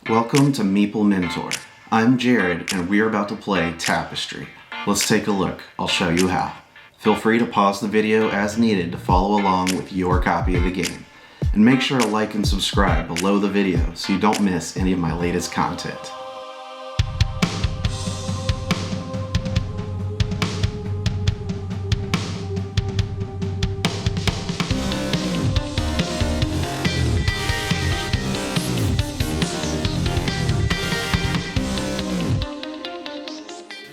Welcome to Meeple Mentor. I'm Jared and we're about to play Tapestry. Let's take a look. I'll show you how. Feel free to pause the video as needed to follow along with your copy of the game. And make sure to like and subscribe below the video so you don't miss any of my latest content.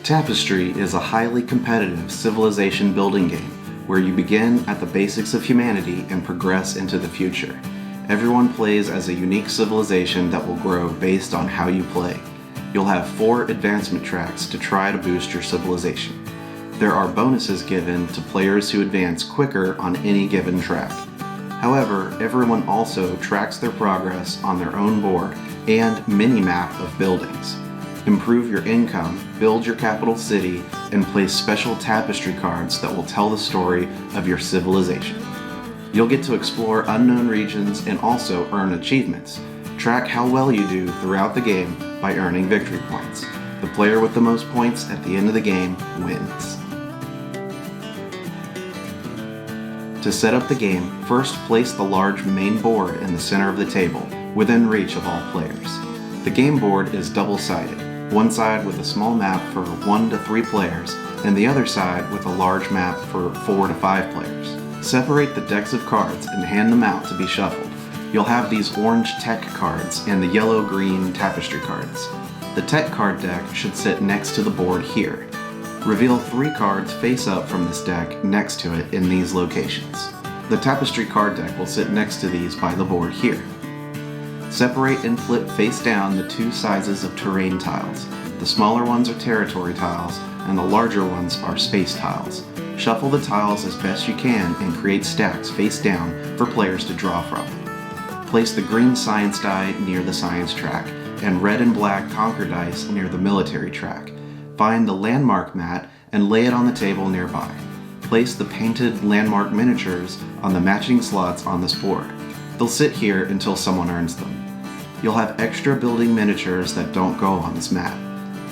Tapestry is a highly competitive civilization building game where you begin at the basics of humanity and progress into the future. Everyone plays as a unique civilization that will grow based on how you play. You'll have 4 advancement tracks to try to boost your civilization. There are bonuses given to players who advance quicker on any given track. However, everyone also tracks their progress on their own board and mini-map of buildings. Improve your income, build your capital city, and place special tapestry cards that will tell the story of your civilization. You'll get to explore unknown regions and also earn achievements. Track how well you do throughout the game by earning victory points. The player with the most points at the end of the game wins. To set up the game, first place the large main board in the center of the table, within reach of all players. The game board is double-sided. One side with a small map for 1 to 3 players, and the other side with a large map for 4 to 5 players. Separate the decks of cards and hand them out to be shuffled. You'll have these orange tech cards and the yellow-green tapestry cards. The tech card deck should sit next to the board here. Reveal 3 cards face up from this deck next to it in these locations. The tapestry card deck will sit next to these by the board here. Separate and flip face down the 2 sizes of terrain tiles. The smaller ones are territory tiles, and the larger ones are space tiles. Shuffle the tiles as best you can and create stacks face down for players to draw from. Place the green science die near the science track, and red and black conquer dice near the military track. Find the landmark mat and lay it on the table nearby. Place the painted landmark miniatures on the matching slots on this board. They'll sit here until someone earns them. You'll have extra building miniatures that don't go on this map.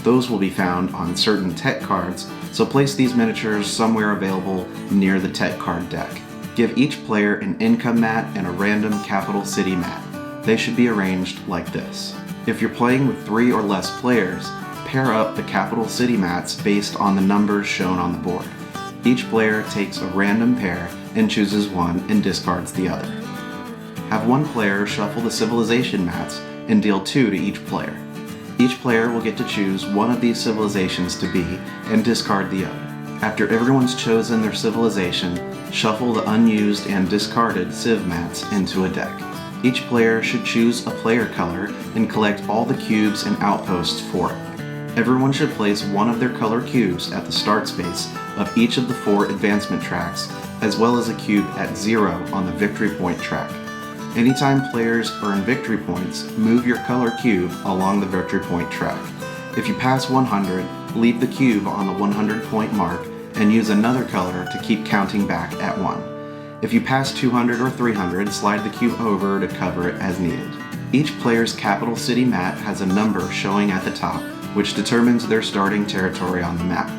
Those will be found on certain tech cards, so place these miniatures somewhere available near the tech card deck. Give each player an income mat and a random capital city mat. They should be arranged like this. If you're playing with 3 or less players, pair up the capital city mats based on the numbers shown on the board. Each player takes a random pair and chooses one and discards the other. Have one player shuffle the civilization mats and deal 2 to each player. Each player will get to choose one of these civilizations to be and discard the other. After everyone's chosen their civilization, shuffle the unused and discarded civ mats into a deck. Each player should choose a player color and collect all the cubes and outposts for it. Everyone should place one of their color cubes at the start space of each of the 4 advancement tracks, as well as a cube at 0 on the victory point track. Anytime players earn victory points, move your color cube along the victory point track. If you pass 100, leave the cube on the 100 point mark and use another color to keep counting back at 1. If you pass 200 or 300, slide the cube over to cover it as needed. Each player's capital city mat has a number showing at the top, which determines their starting territory on the map.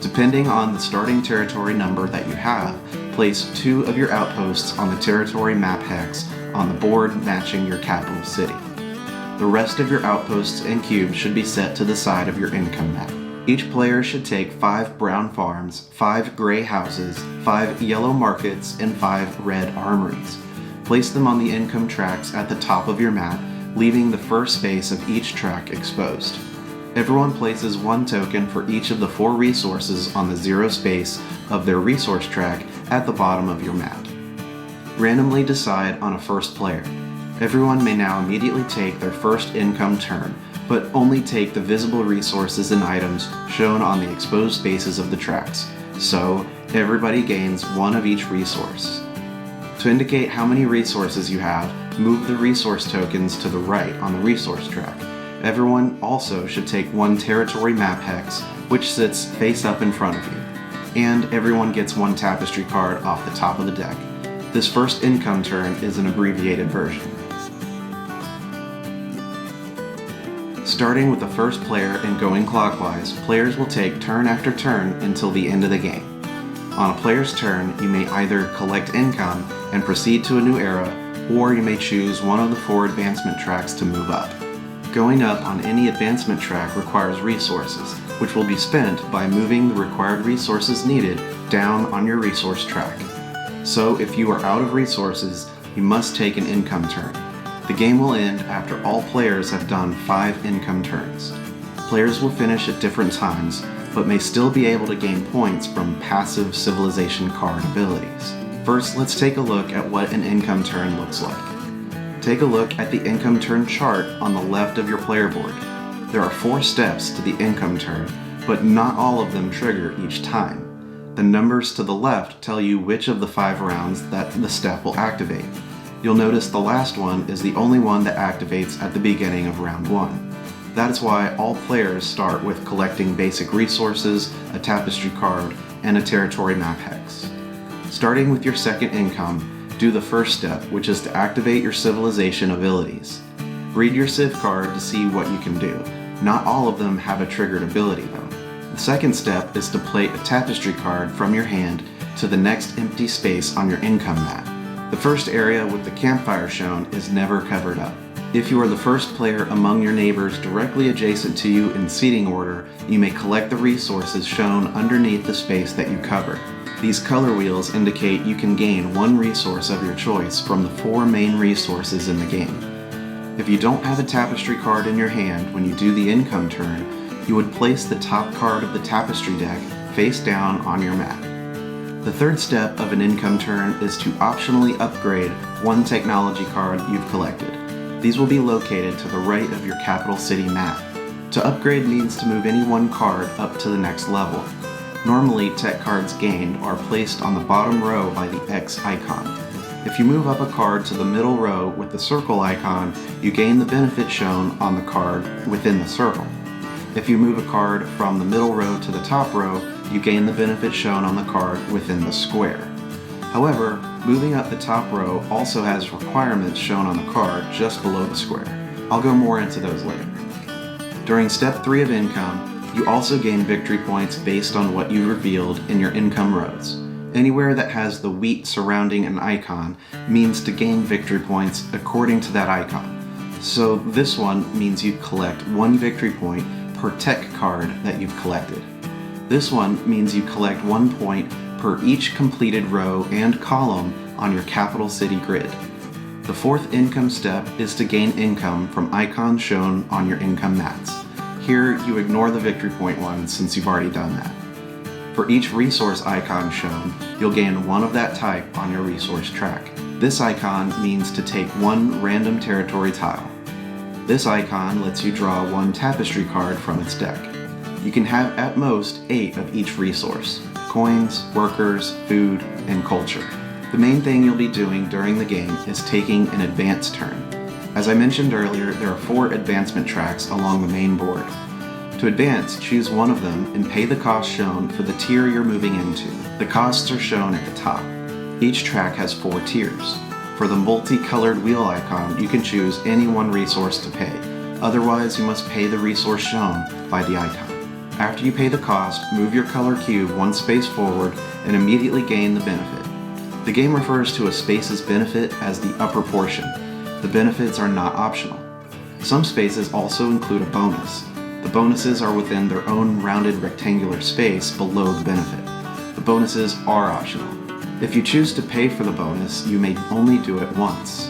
Depending on the starting territory number that you have, place 2 of your outposts on the territory map hex on the board matching your capital city. The rest of your outposts and cubes should be set to the side of your income map. Each player should take 5 brown farms, 5 gray houses, 5 yellow markets, and 5 red armories. Place them on the income tracks at the top of your map, leaving the first space of each track exposed. Everyone places 1 token for each of the 4 resources on the 0 space of their resource track at the bottom of your map. Randomly decide on a first player. Everyone may now immediately take their first income turn, but only take the visible resources and items shown on the exposed spaces of the tracks. So, everybody gains 1 of each resource. To indicate how many resources you have, move the resource tokens to the right on the resource track. Everyone also should take 1 territory map hex, which sits face up in front of you. And everyone gets 1 tapestry card off the top of the deck. This first income turn is an abbreviated version. Starting with the first player and going clockwise, players will take turn after turn until the end of the game. On a player's turn, you may either collect income and proceed to a new era, or you may choose one of the 4 advancement tracks to move up. Going up on any advancement track requires resources, which will be spent by moving the required resources needed down on your resource track. So if you are out of resources, you must take an income turn. The game will end after all players have done 5 income turns. Players will finish at different times, but may still be able to gain points from passive civilization card abilities. First, let's take a look at what an income turn looks like. Take a look at the income turn chart on the left of your player board. There are 4 steps to the income turn, but not all of them trigger each time. The numbers to the left tell you which of the 5 rounds that the step will activate. You'll notice the last one is the only one that activates at the beginning of round 1. That is why all players start with collecting basic resources, a tapestry card, and a territory map hex. Starting with your second income, do the first step, which is to activate your civilization abilities. Read your civ card to see what you can do. Not all of them have a triggered ability though. The second step is to play a tapestry card from your hand to the next empty space on your income map. The first area with the campfire shown is never covered up. If you are the first player among your neighbors directly adjacent to you in seating order, you may collect the resources shown underneath the space that you cover. These color wheels indicate you can gain 1 resource of your choice from the 4 main resources in the game. If you don't have a tapestry card in your hand when you do the income turn, you would place the top card of the tapestry deck face down on your map. The third step of an income turn is to optionally upgrade 1 technology card you've collected. These will be located to the right of your capital city map. To upgrade means to move any 1 card up to the next level. Normally, tech cards gained are placed on the bottom row by the X icon. If you move up a card to the middle row with the circle icon, you gain the benefit shown on the card within the circle. If you move a card from the middle row to the top row, you gain the benefit shown on the card within the square. However, moving up the top row also has requirements shown on the card just below the square. I'll go more into those later. During step 3 of income, you also gain victory points based on what you revealed in your income rows. Anywhere that has the wheat surrounding an icon means to gain victory points according to that icon. So this one means you collect 1 victory point per tech card that you've collected. This one means you collect 1 point per each completed row and column on your capital city grid. The 4th income step is to gain income from icons shown on your income mats. Here, you ignore the victory point one since you've already done that. For each resource icon shown, you'll gain 1 of that type on your resource track. This icon means to take 1 random territory tile. This icon lets you draw 1 tapestry card from its deck. You can have at most 8 of each resource: coins, workers, food, and culture. The main thing you'll be doing during the game is taking an advance turn. As I mentioned earlier, there are 4 advancement tracks along the main board. To advance, choose one of them and pay the cost shown for the tier you're moving into. The costs are shown at the top. Each track has 4 tiers. For the multicolored wheel icon, you can choose any 1 resource to pay. Otherwise, you must pay the resource shown by the icon. After you pay the cost, move your color cube 1 space forward and immediately gain the benefit. The game refers to a space's benefit as the upper portion. The benefits are not optional. Some spaces also include a bonus. The bonuses are within their own rounded rectangular space below the benefit. The bonuses are optional. If you choose to pay for the bonus, you may only do it once.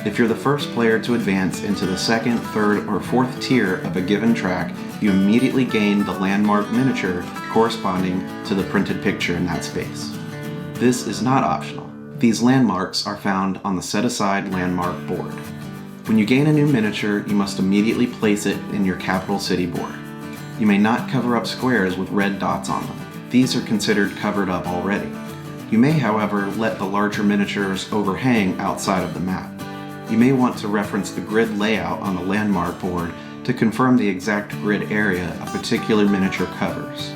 If you're the first player to advance into the 2nd, 3rd, or 4th tier of a given track, you immediately gain the landmark miniature corresponding to the printed picture in that space. This is not optional. These landmarks are found on the set-aside landmark board. When you gain a new miniature, you must immediately place it in your capital city board. You may not cover up squares with red dots on them. These are considered covered up already. You may, however, let the larger miniatures overhang outside of the map. You may want to reference the grid layout on the landmark board to confirm the exact grid area a particular miniature covers.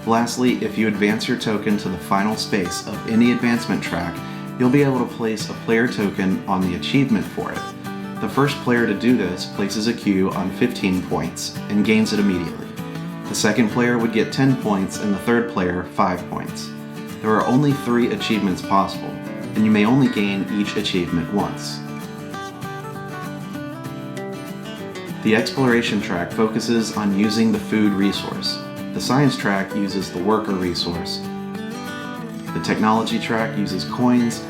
Lastly, if you advance your token to the final space of any advancement track, you'll be able to place a player token on the achievement for it. The first player to do this places a cue on 15 points and gains it immediately. The second player would get 10 points and the third player 5 points. There are only 3 achievements possible, and you may only gain each achievement once. The exploration track focuses on using the food resource. The science track uses the worker resource. The technology track uses coins,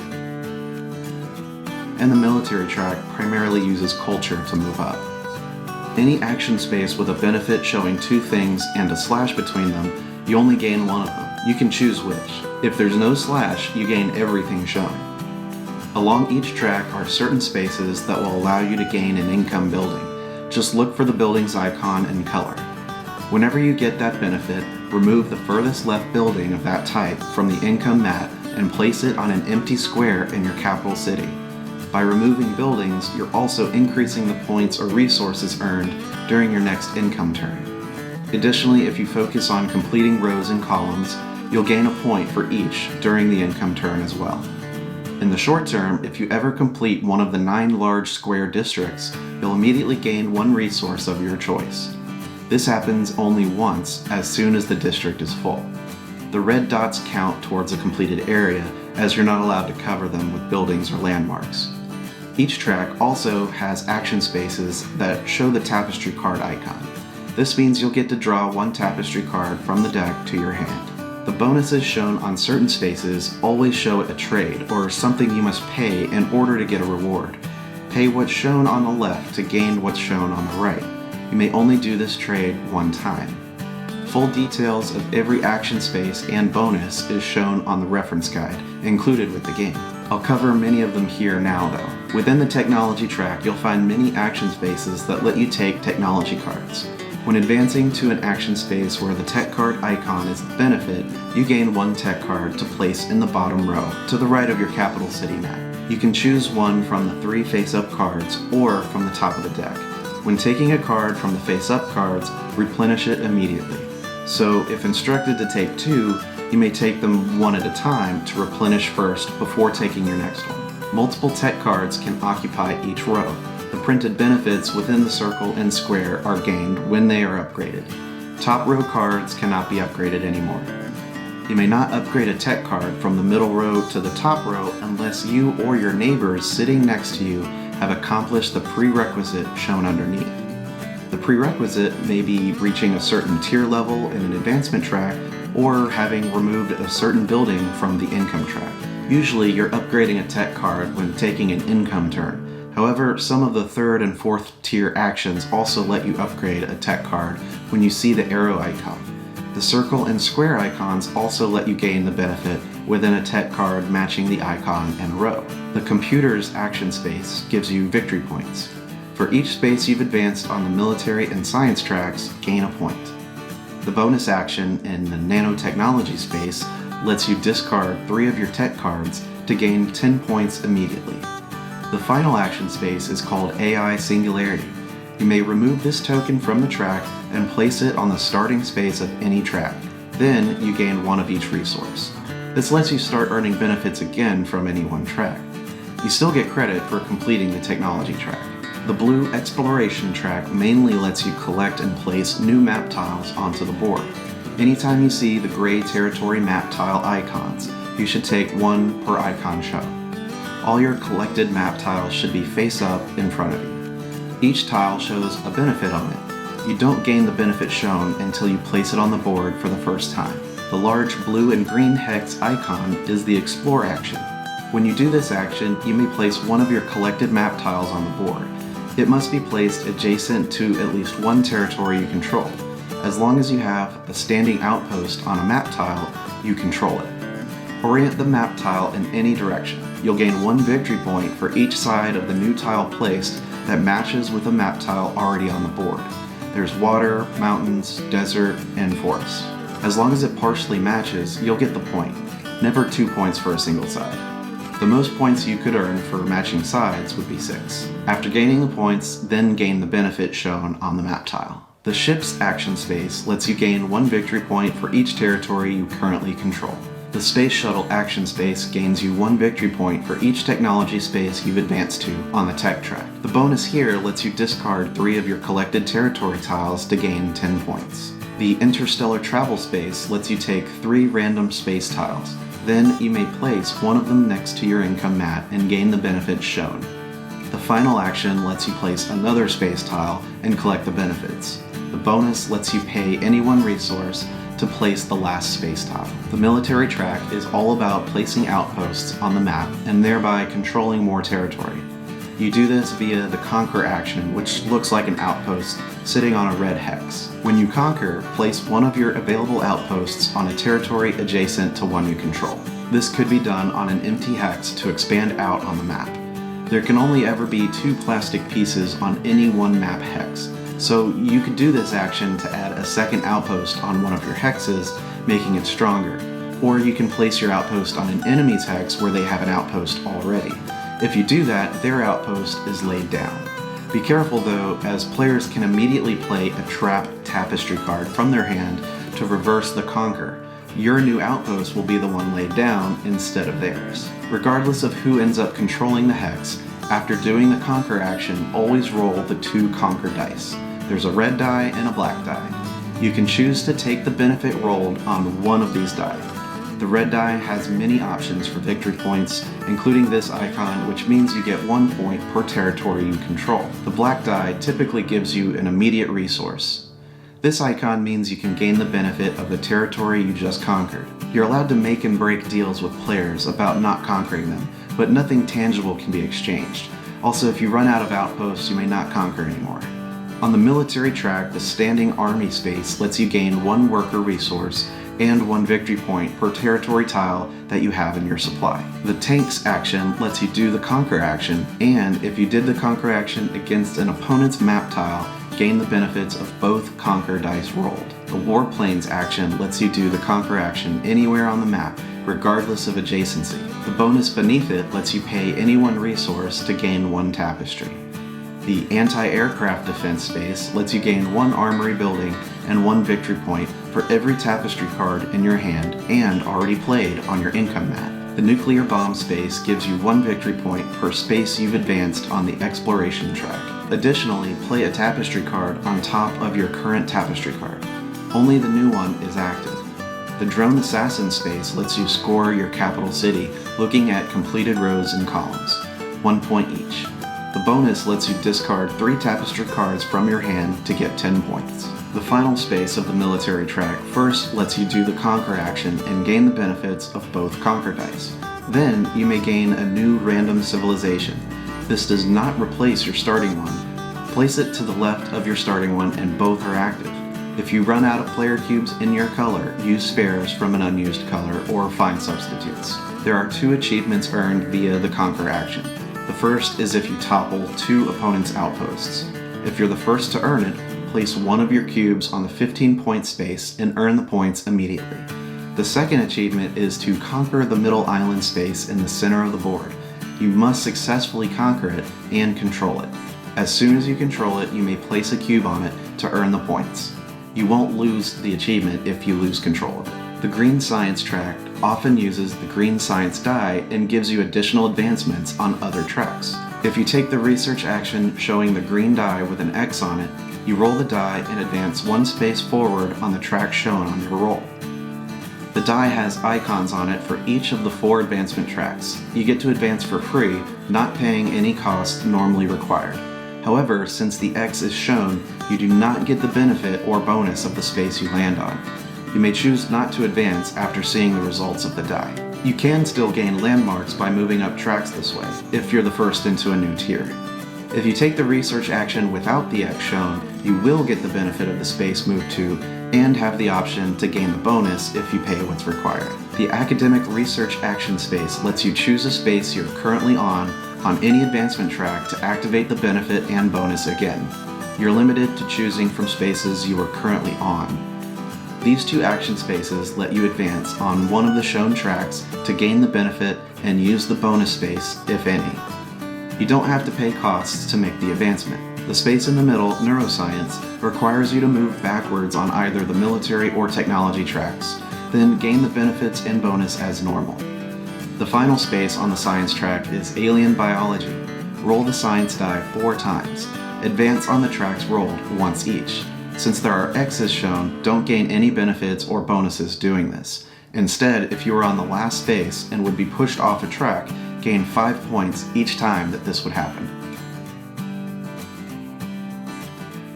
and the military track primarily uses culture to move up. Any action space with a benefit showing 2 things and a slash between them, you only gain one of them. You can choose which. If there's no slash, you gain everything shown. Along each track are certain spaces that will allow you to gain an income building. Just look for the building's icon and color. Whenever you get that benefit, remove the furthest left building of that type from the income mat and place it on an empty square in your capital city. By removing buildings, you're also increasing the points or resources earned during your next income turn. Additionally, if you focus on completing rows and columns, you'll gain a point for each during the income turn as well. In the short term, if you ever complete one of the 9 large square districts, you'll immediately gain 1 resource of your choice. This happens only once, as soon as the district is full. The red dots count towards a completed area, as you're not allowed to cover them with buildings or landmarks. Each track also has action spaces that show the Tapestry card icon. This means you'll get to draw 1 Tapestry card from the deck to your hand. The bonuses shown on certain spaces always show a trade or something you must pay in order to get a reward. Pay what's shown on the left to gain what's shown on the right. You may only do this trade 1 time. Full details of every action space and bonus is shown on the reference guide, included with the game. I'll cover many of them here now though. Within the technology track, you'll find many action spaces that let you take technology cards. When advancing to an action space where the tech card icon is the benefit, you gain 1 tech card to place in the bottom row, to the right of your capital city map. You can choose one from the 3 face-up cards or from the top of the deck. When taking a card from the face-up cards, replenish it immediately. So if instructed to take 2, you may take them 1 at a time to replenish first before taking your next one. Multiple tech cards can occupy each row. The printed benefits within the circle and square are gained when they are upgraded. Top row cards cannot be upgraded anymore. You may not upgrade a tech card from the middle row to the top row unless you or your neighbors sitting next to you have accomplished the prerequisite shown underneath. The prerequisite may be reaching a certain tier level in an advancement track or having removed a certain building from the income track. Usually you're upgrading a tech card when taking an income turn. However, some of the 3rd and 4th tier actions also let you upgrade a tech card when you see the arrow icon. The circle and square icons also let you gain the benefit within a tech card matching the icon and row. The computer's action space gives you victory points. For each space you've advanced on the military and science tracks, gain a point. The bonus action in the nanotechnology space lets you discard 3 of your tech cards to gain 10 points immediately. The final action space is called AI Singularity. You may remove this token from the track and place it on the starting space of any track. Then you gain 1 of each resource. This lets you start earning benefits again from any one track. You still get credit for completing the technology track. The blue exploration track mainly lets you collect and place new map tiles onto the board. Anytime you see the gray territory map tile icons, you should take 1 per icon shown. All your collected map tiles should be face up in front of you. Each tile shows a benefit on it. You don't gain the benefit shown until you place it on the board for the first time. The large blue and green hex icon is the explore action. When you do this action, you may place 1 of your collected map tiles on the board. It must be placed adjacent to at least 1 territory you control. As long as you have a standing outpost on a map tile, you control it. Orient the map tile in any direction. You'll gain 1 victory point for each side of the new tile placed that matches with a map tile already on the board. There's water, mountains, desert, and forest. As long as it partially matches, you'll get the point. Never 2 points for a single side. The most points you could earn for matching sides would be 6. After gaining the points, then gain the benefit shown on the map tile. The ship's action space lets you gain 1 victory point for each territory you currently control. The Space Shuttle action space gains you 1 victory point for each technology space you've advanced to on the tech track. The bonus here lets you discard 3 of your collected territory tiles to gain 10 points. The Interstellar Travel space lets you take 3 random space tiles. Then you may place one of them next to your income mat and gain the benefits shown. The final action lets you place another space tile and collect the benefits. The bonus lets you pay any one resource to place the last space tile. The military track is all about placing outposts on the map and thereby controlling more territory. You do this via the Conquer action, which looks like an outpost sitting on a red hex. When you conquer, place one of your available outposts on a territory adjacent to one you control. This could be done on an empty hex to expand out on the map. There can only ever be 2 plastic pieces on any one map hex, so you could do this action to add a second outpost on one of your hexes, making it stronger. Or you can place your outpost on an enemy's hex where they have an outpost already. If you do that, their outpost is laid down. Be careful though, as players can immediately play a trap Tapestry card from their hand to reverse the conquer. Your new outpost will be the one laid down instead of theirs. Regardless of who ends up controlling the hex, after doing the conquer action, always roll the 2 conquer dice. There's a red die and a black die. You can choose to take the benefit rolled on one of these die. The red die has many options for victory points, including this icon, which means you get 1 point per territory you control. The black die typically gives you an immediate resource. This icon means you can gain the benefit of the territory you just conquered. You're allowed to make and break deals with players about not conquering them, but nothing tangible can be exchanged. Also, if you run out of outposts, you may not conquer anymore. On the military track, the Standing Army space lets you gain 1 worker resource and 1 victory point per territory tile that you have in your supply. The Tanks action lets you do the Conquer action, and if you did the Conquer action against an opponent's map tile, gain the benefits of both Conquer dice rolled. The Warplanes action lets you do the Conquer action anywhere on the map, regardless of adjacency. The bonus beneath it lets you pay any 1 resource to gain 1 Tapestry. The Anti-Aircraft defense space lets you gain 1 armory building and 1 victory point for every Tapestry card in your hand and already played on your income mat. The Nuclear Bomb space gives you 1 victory point per space you've advanced on the Exploration track. Additionally, play a Tapestry card on top of your current Tapestry card. Only the new one is active. The Drone Assassin space lets you score your capital city looking at completed rows and columns, 1 point each. The bonus lets you discard 3 Tapestry cards from your hand to get 10 points. The final space of the military track first lets you do the Conquer action and gain the benefits of both Conquer dice. Then you may gain a new random civilization. This does not replace your starting one. Place it to the left of your starting one and both are active. If you run out of player cubes in your color, use spares from an unused color or find substitutes. There are 2 achievements earned via the Conquer action. The first is if you topple 2 opponents' outposts. If you're the first to earn it, place one of your cubes on the 15-point space and earn the points immediately. The second achievement is to conquer the middle island space in the center of the board. You must successfully conquer it and control it. As soon as you control it, you may place a cube on it to earn the points. You won't lose the achievement if you lose control of it. The Green Science track often uses the Green Science die and gives you additional advancements on other tracks. If you take the research action showing the green die with an X on it, you roll the die and advance 1 space forward on the track shown on your roll. The die has icons on it for each of the 4 advancement tracks. You get to advance for free, not paying any cost normally required. However, since the X is shown, you do not get the benefit or bonus of the space you land on. You may choose not to advance after seeing the results of the die. You can still gain landmarks by moving up tracks this way, if you're the first into a new tier. If you take the research action without the X shown, you will get the benefit of the space moved to, and have the option to gain the bonus if you pay what's required. The Academic Research Action space lets you choose a space you're currently on any advancement track to activate the benefit and bonus again. You're limited to choosing from spaces you are currently on. These 2 action spaces let you advance on one of the shown tracks to gain the benefit and use the bonus space, if any. You don't have to pay costs to make the advancement. The space in the middle, Neuroscience, requires you to move backwards on either the military or technology tracks. then gain the benefits and bonus as normal. The final space on the science track is Alien Biology. Roll the science die 4 times. Advance on the tracks rolled once each. Since there are X's shown, don't gain any benefits or bonuses doing this. Instead, if you are on the last space and would be pushed off a track, gain 5 points each time that this would happen.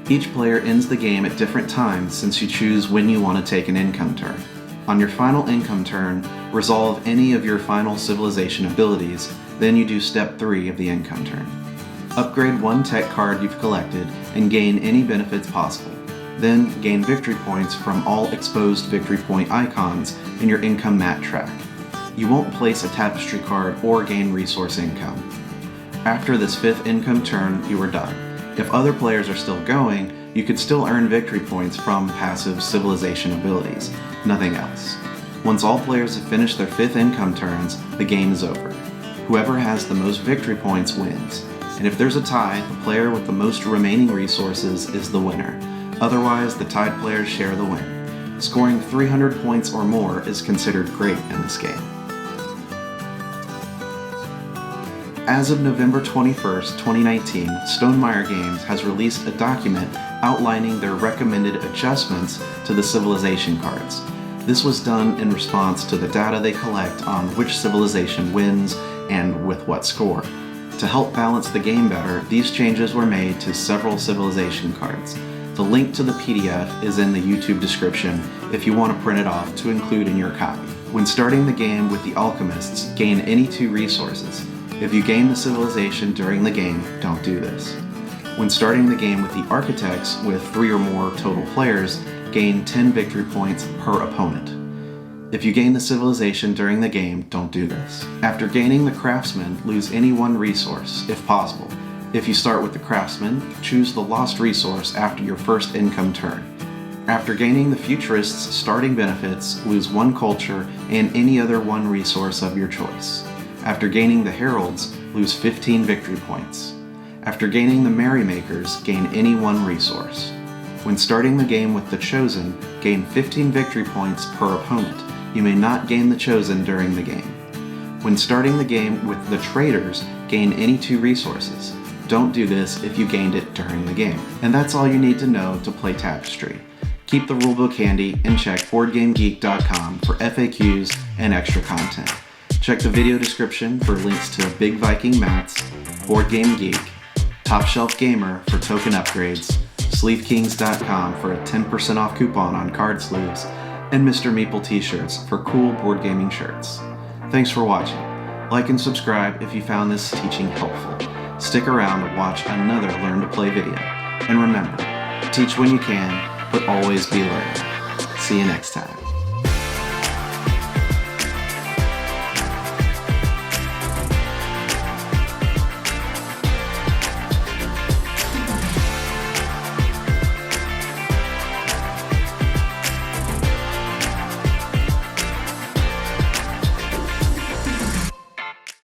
Each player ends the game at different times since you choose when you want to take an income turn. On your final income turn, resolve any of your final civilization abilities, then you do step 3 of the income turn. Upgrade 1 tech card you've collected and gain any benefits possible. Then gain victory points from all exposed victory point icons in your income mat track. You won't place a Tapestry card or gain resource income. After this 5th income turn, you are done. If other players are still going, you could still earn victory points from passive civilization abilities, nothing else. Once all players have finished their 5th income turns, the game is over. Whoever has the most victory points wins, and if there's a tie, the player with the most remaining resources is the winner. Otherwise, the tied players share the win. Scoring 300 points or more is considered great in this game. As of November 21st, 2019, Stonemaier Games has released a document outlining their recommended adjustments to the civilization cards. This was done in response to the data they collect on which civilization wins and with what score. To help balance the game better, these changes were made to several civilization cards. The link to the PDF is in the YouTube description if you want to print it off to include in your copy. When starting the game with the Alchemists, gain any 2 resources. If you gain the civilization during the game, don't do this. When starting the game with the Architects with 3 or more total players, gain 10 victory points per opponent. If you gain the civilization during the game, don't do this. After gaining the Craftsman, lose any 1 resource, if possible. If you start with the Craftsman, choose the lost resource after your 1st income turn. After gaining the Futurists' starting benefits, lose 1 culture and any other 1 resource of your choice. After gaining the Heralds, lose 15 victory points. After gaining the Merrymakers, gain any 1 resource. When starting the game with the Chosen, gain 15 victory points per opponent. You may not gain the Chosen during the game. When starting the game with the Traders, gain any 2 resources. Don't do this if you gained it during the game. And that's all you need to know to play Tapestry. Keep the rulebook handy and check BoardGameGeek.com for FAQs and extra content. Check the video description for links to Big Viking Mats, Board Game Geek, Top Shelf Gamer for token upgrades, SleeveKings.com for a 10% off coupon on card sleeves, and Mr. Meeple t-shirts for cool board gaming shirts. Thanks for watching. Like and subscribe if you found this teaching helpful. Stick around to watch another Learn to Play video. And remember, teach when you can, but always be learning. See you next time.